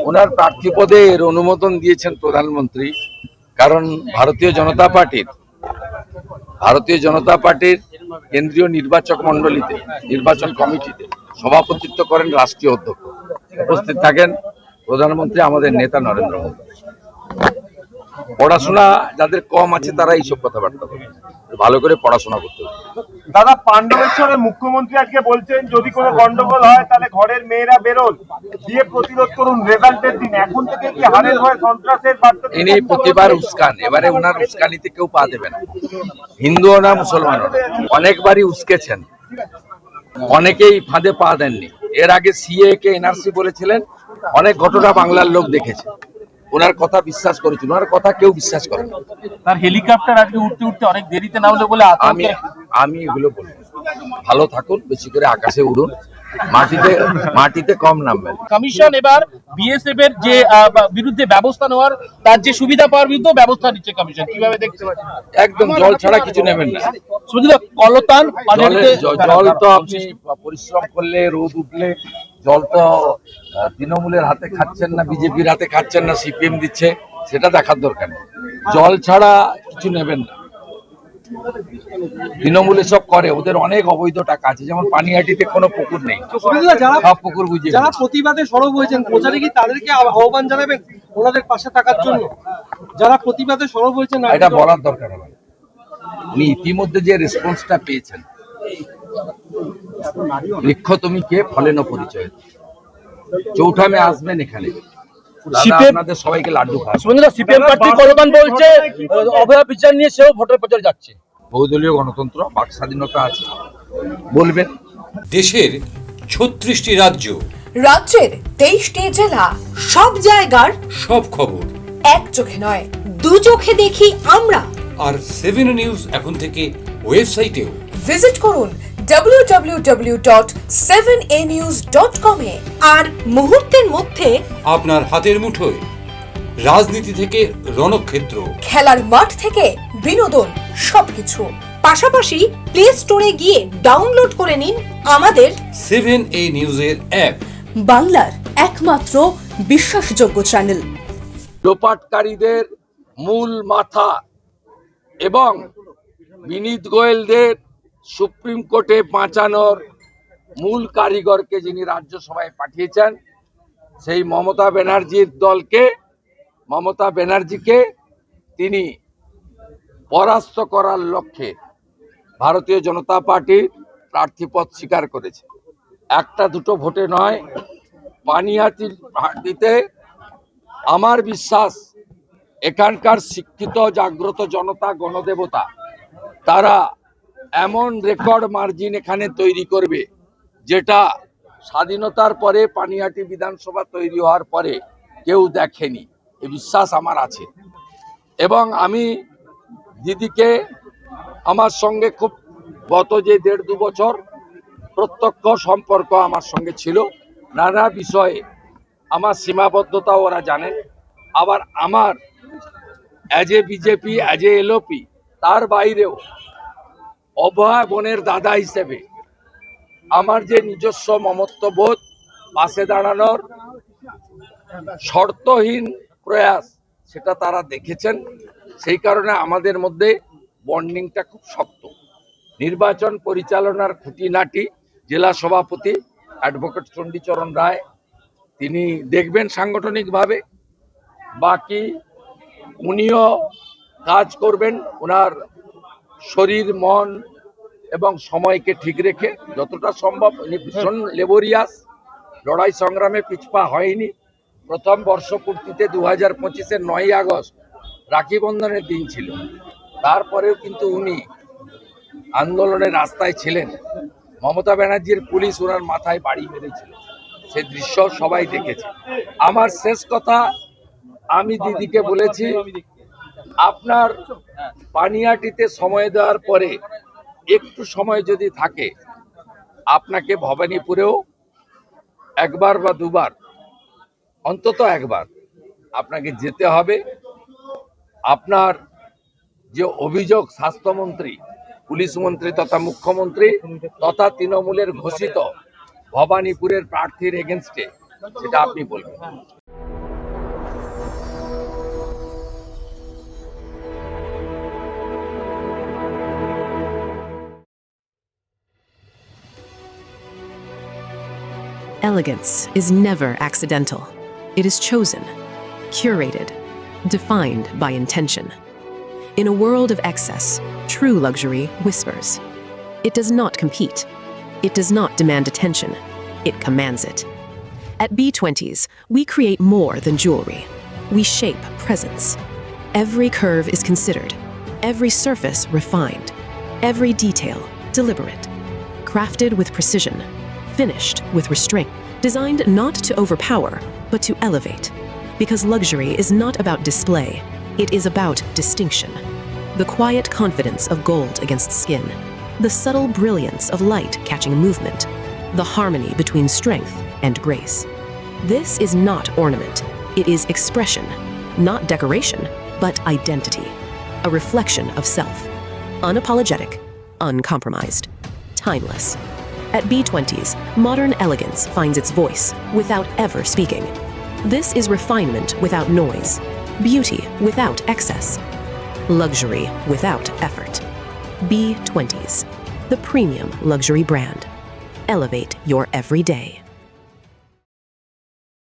ওনার প্রার্থী পদে এর অনুমোদন দিয়েছেন প্রধানমন্ত্রী, কারণ ভারতীয় জনতা পার্টির কেন্দ্রীয় নির্বাচক মণ্ডলীতে, নির্বাচন কমিটিতে সভাপতিত্ব করেন রাষ্ট্রীয় অধ্যক্ষ। উপস্থিত থাকেন প্রধানমন্ত্রী আমাদের নেতা নরেন্দ্র মোদী। পড়াশোনা যাদের কম আছে তারা এইসব কথাবার্তা বলে, ভালো করে পড়াশোনা করতে হবে। দাদা, পাণ্ডবেশ্বরে মুখ্যমন্ত্রী আজকে বলছেন যদি কোনো গন্ডগোল হয় তাহলে ঘরের মেয়েরা বেরোন, দিয়ে প্রতিরোধ করুন রেজাল্টের দিন। এখন থেকে কি হারের ভয়, সন্ত্রাসের বার্তা? ইনি প্রতিবার উস্কান, এবারে ওনার উস্কানিতে কেউ পা দেবে না, হিন্দুও না মুসলমানও না। অনেকবারই উস্কেছেন, অনেকেই ফাঁদে পা দেননি। এর আগে সিএ কে এনআরসি বলেছিলেন, অনেক ঘটনা বাংলার লোক দেখেছে, ওনার কথা বিশ্বাস করেছিল, ওনার কথা কেউ বিশ্বাস করে না। তার হেলিকপ্টার আজকে উঠতে উঠতে অনেক দেরিতে নামলো বলে আমি এগুলো বলবো, ভালো থাকুন, বেশি করে আকাশে উড়ুন, মাটিতে কম নামবেন। কমিশন এবার বিএসএফ এর যে বিরুদ্ধে ব্যবস্থা নেওয়ার, তার যে সুবিধা পাওয়ার বিরুদ্ধে ব্যবস্থা নিচ্ছে কমিশন, কিভাবে দেখতে পাচ্ছেন? একদম জল ছাড়া কিছু নেবেন না। শুধু কলতান জল তো আপনি পরিশ্রম করলে, রোদ উঠলে জল তো তৃণমূলের হাতে খাচ্ছেন না, বিজেপির হাতে খাচ্ছেন না, সিপিএম দিচ্ছে, সেটা দেখার দরকার নেই। জল ছাড়া কিছু নেবেন না। তৃণমূলে সব করে, ওদের অনেক অবৈধ টাকা আছে, যেমন পানিহাটিতে কোনো পুকুর নেই, সব পুকুর বুঝিয়ে। যারা প্রতিবাদে সরব হয়েছেন, প্রচারে কি তাদেরকে আহ্বান জানাবেন ওনাদের পাশে থাকার জন্য? যারা প্রতিবাদে সরব হয়েছেন, এটা বলার দরকার হবে। উনি ইতিমধ্যে যে রেসপন্সটা পেয়েছেন, বৃক্ষ তুমি কে ফলেন পরিচয়, চৌঠামে আসবেন এখানে, আপনাদের সবাইকে লাড্ডু খাওয়া। সিপিএম প্রার্থী কলতান বলছে অভয়া বিচার নিয়ে সেও ভোটের প্রচার যাচ্ছে। বহুদলীয় গণতন্ত্র, বাক স্বাধীনতা আছে, বলবেন। দেশের 36টি রাজ্যের 23টি জেলা, সব জায়গার সব খবর এক চোখে নয়, দু চোখে দেখি আমরা। আর 7 নিউজ এখন থেকে ওয়েবসাইটেও ভিজিট করুন www.7anews.com এ। আর মুহূর্তের মধ্যে আপনার হাতের মুঠোয়, রাজনীতি থেকে রণক্ষেত্র, খেলার মাঠ থেকে বিনোদন, সবকিছু। পাশাপাশি প্লে স্টোরে গিয়ে ডাউনলোড করে নিন আমাদের 7A নিউজের অ্যাপ, বাংলার একমাত্র বিশ্বাসযোগ্য চ্যানেল। লোপাটকারীদের মূল মাথা এবং বিনীত গোয়েলদের সুপ্রিম কোর্টে বাঁচানোর মূল কারিগরকে যিনি রাজ্যসভায় পাঠিয়েছেন, সেই মমতা ব্যানার্জিকে তিনি পরাস্ত করার লক্ষ্যে ভারতীয় জনতা পার্টির প্রার্থীপদ স্বীকার করেছে। একটা দুটো ভোটে নয়, পানিহাটিতে আমার বিশ্বাস এখানকার শিক্ষিত জাগ্রত জনতা, গণদেবতা, তারা এমন রেকর্ড মার্জিন এখানে তৈরি করবে, যেটা স্বাধীনতার পরে পানিহাটি বিধানসভা তৈরি হওয়ার পরে কেউ দেখেনি। এই বিশ্বাস আমার আছে। এবং আমি দিদিকে, আমার সঙ্গে খুব গত যে 1.5-2 বছর প্রত্যক্ষ সম্পর্ক আমার সঙ্গে ছিল, নানা বিষয়ে আমার সীমাবদ্ধতা ওরা জানেন। আবার আমার as a BJP, as a LOP, তার বাইরেও অভয়া বোনের দাদা হিসেবে আমার যে নিজস্ব মমত্ববোধ, পাশে দাঁড়ানোর শর্তহীন প্রয়াস, সেটা তারা দেখেছেন। সেই কারণে আমাদের মধ্যে বন্ডিংটা খুব শক্ত। নির্বাচন পরিচালনার খুঁটিনাটি জেলা সভাপতি অ্যাডভোকেট চণ্ডীচরণ রায় তিনি দেখবেন সাংগঠনিকভাবে, বাকি উনিও কাজ করবেন ওনার শরীর, মন এবং সময়কে ঠিক রেখে যতটা সম্ভব। উনি ভীষণ লেবোরিয়াস, লড়াই সংগ্রামে পিছপা হয়নি। প্রথম বর্ষপূর্তিতে 2025-এর 9ই আগস্ট রাখি বন্ধনের দিন ছিল, তারপরেও কিন্তু উনি আন্দোলনের রাস্তায় ছিলেন। মমতা ব্যানার্জির পুলিশ ওনার মাথায় বাড়ি মেরেছিল, সে দৃশ্য সবাই দেখেছে। আমার শেষ কথা, আমি দিদিকে বলেছি, আপনার পানিহাটিতে সময় দেওয়ার পরে একটু সময় যদি থাকে, আপনাকে ভবানীপুরেও একবার বা দুবার, অন্তত একবার আপনাকে যেতে হবে। আপনার যে অভিযোগ স্বাস্থ্যমন্ত্রী, পুলিশ মন্ত্রী তথা মুখ্যমন্ত্রী তথা তৃণমূলের ঘোষিত ভবানীপুরের প্রার্থীর এগেনস্টে, সেটা আপনি বলবেন। Elegance is never accidental. It is chosen, curated, defined by intention. In a world of excess, true luxury whispers. It does not compete. It does not demand attention. It commands it. At B20s, we create more than jewelry. We shape presence. Every curve is considered, every surface refined, every detail deliberate, crafted with precision, finished with restraint, designed not to overpower, but to elevate. Because luxury is not about display, it is about distinction. The quiet confidence of gold against skin, the subtle brilliance of light catching movement, the harmony between strength and grace. This is not ornament, it is expression, not decoration, but identity, a reflection of self, unapologetic, uncompromised, timeless. At B20s, modern elegance finds its voice without ever speaking. This is refinement without noise, beauty without excess, luxury without effort. B20s, the premium luxury brand. Elevate your everyday.